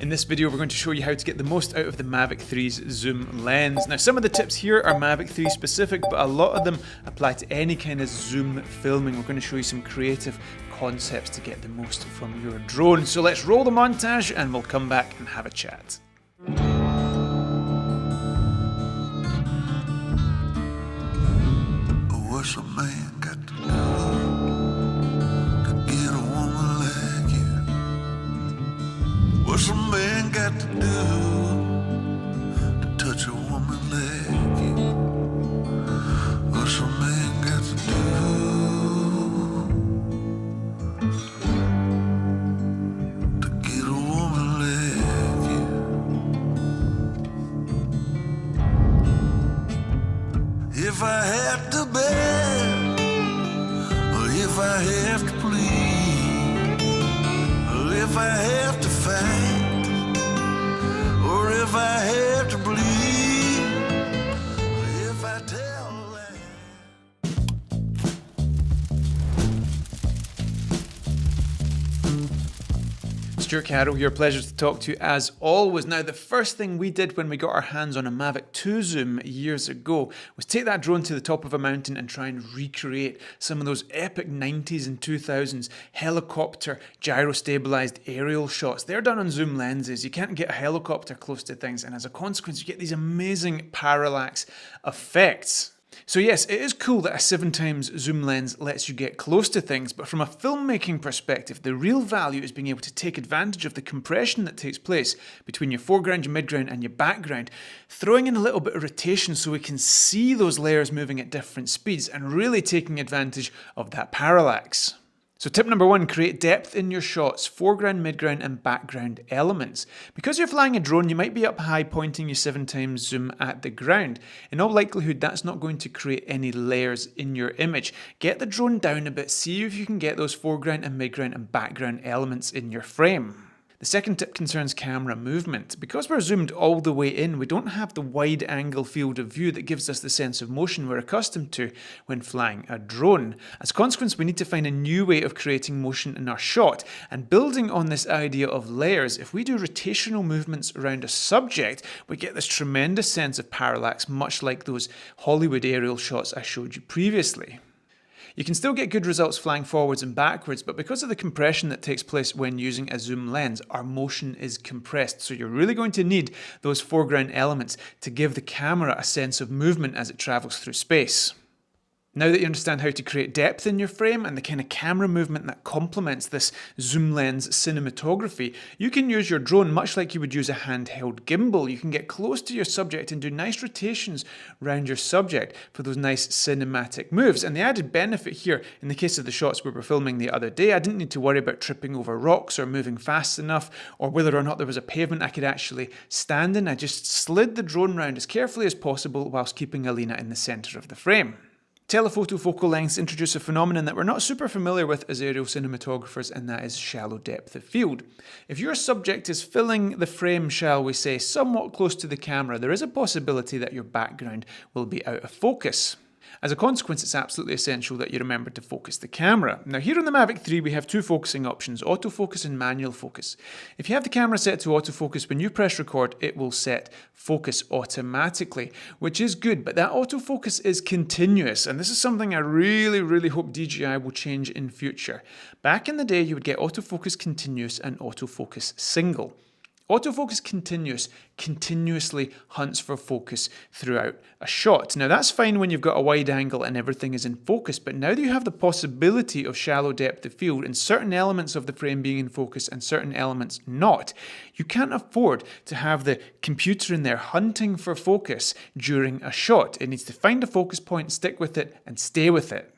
In this video, we're going to show you how to get the most out of the Mavic 3's zoom lens. Now, some of the tips here are Mavic 3 specific, but a lot of them apply to any kind of zoom filming. We're going to show you some creative concepts to get the most from your drone. So let's roll the montage and we'll come back and have a chat. What's a man got to do to get a woman like you? What's a man got to do to touch a woman like you? What's a man got to do to get a woman like you? If I have to beg, or if I have to plead, or if I have to fight, or if I have to bleed, or if I tell lies. Stuart Carroll here, pleasure to talk to you as always. Now, the first thing we did when we got our hands on a Mavic 2 Zoom years ago was take that drone to the top of a mountain and try and recreate some of those epic 90s and 2000s helicopter gyro-stabilized aerial shots. They're done on zoom lenses. You can't get a helicopter close to things, and as a consequence, you get these amazing parallax effects. So yes, it is cool that a 7x zoom lens lets you get close to things, but from a filmmaking perspective, the real value is being able to take advantage of the compression that takes place between your foreground, your midground and your background, throwing in a little bit of rotation so we can see those layers moving at different speeds and really taking advantage of that parallax. So tip number one, create depth in your shots, foreground, midground and background elements. Because you're flying a drone, you might be up high pointing your 7x zoom at the ground. In all likelihood, that's not going to create any layers in your image. Get the drone down a bit, see if you can get those foreground and midground and background elements in your frame. The second tip concerns camera movement. Because we're zoomed all the way in, we don't have the wide angle field of view that gives us the sense of motion we're accustomed to when flying a drone. As a consequence, we need to find a new way of creating motion in our shot. And building on this idea of layers, if we do rotational movements around a subject, we get this tremendous sense of parallax, much like those Hollywood aerial shots I showed you previously. You can still get good results flying forwards and backwards, but because of the compression that takes place when using a zoom lens, our motion is compressed. So you're really going to need those foreground elements to give the camera a sense of movement as it travels through space. Now that you understand how to create depth in your frame and the kind of camera movement that complements this zoom lens cinematography, you can use your drone much like you would use a handheld gimbal. You can get close to your subject and do nice rotations around your subject for those nice cinematic moves. And the added benefit here, in the case of the shots we were filming the other day, I didn't need to worry about tripping over rocks or moving fast enough or whether or not there was a pavement I could actually stand in. I just slid the drone around as carefully as possible whilst keeping Alina in the centre of the frame. Telephoto focal lengths introduce a phenomenon that we're not super familiar with as aerial cinematographers, and that is shallow depth of field. If your subject is filling the frame, shall we say, somewhat close to the camera, there is a possibility that your background will be out of focus. As a consequence, it's absolutely essential that you remember to focus the camera. Now here on the Mavic 3 we have two focusing options, autofocus and manual focus. If you have the camera set to autofocus, when you press record it will set focus automatically, which is good, but that autofocus is continuous, and this is something I really hope DJI will change in future. Back in the day you would get autofocus continuous and autofocus single. Autofocus continuous continuously hunts for focus throughout a shot. Now that's fine when you've got a wide angle and everything is in focus, but now that you have the possibility of shallow depth of field and certain elements of the frame being in focus and certain elements not, you can't afford to have the computer in there hunting for focus during a shot. It needs to find a focus point, stick with it and stay with it.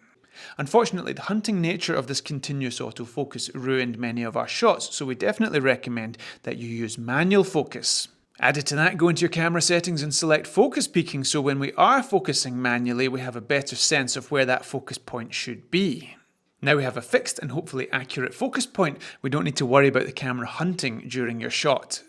Unfortunately, the hunting nature of this continuous autofocus ruined many of our shots, so we definitely recommend that you use manual focus. Added to that, go into your camera settings and select focus peaking, so when we are focusing manually, we have a better sense of where that focus point should be. Now we have a fixed and hopefully accurate focus point, we don't need to worry about the camera hunting during your shot.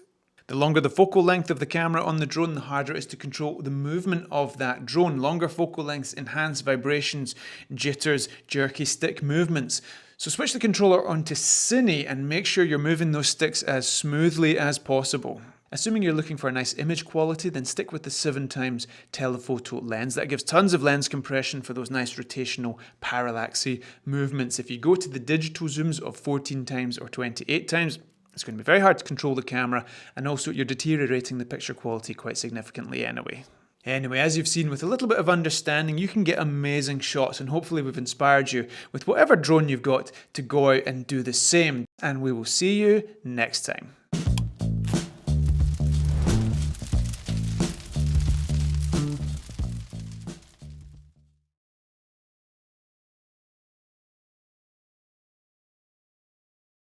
The longer the focal length of the camera on the drone, the harder it is to control the movement of that drone. Longer focal lengths enhance vibrations, jitters, jerky stick movements. So switch the controller onto Cine and make sure you're moving those sticks as smoothly as possible. Assuming you're looking for a nice image quality, then stick with the 7x telephoto lens. That gives tons of lens compression for those nice rotational parallaxy movements. If you go to the digital zooms of 14x or 28x, it's going to be very hard to control the camera, and also you're deteriorating the picture quality quite significantly anyway. Anyway, as you've seen, with a little bit of understanding, you can get amazing shots, and hopefully we've inspired you with whatever drone you've got to go out and do the same. And we will see you next time.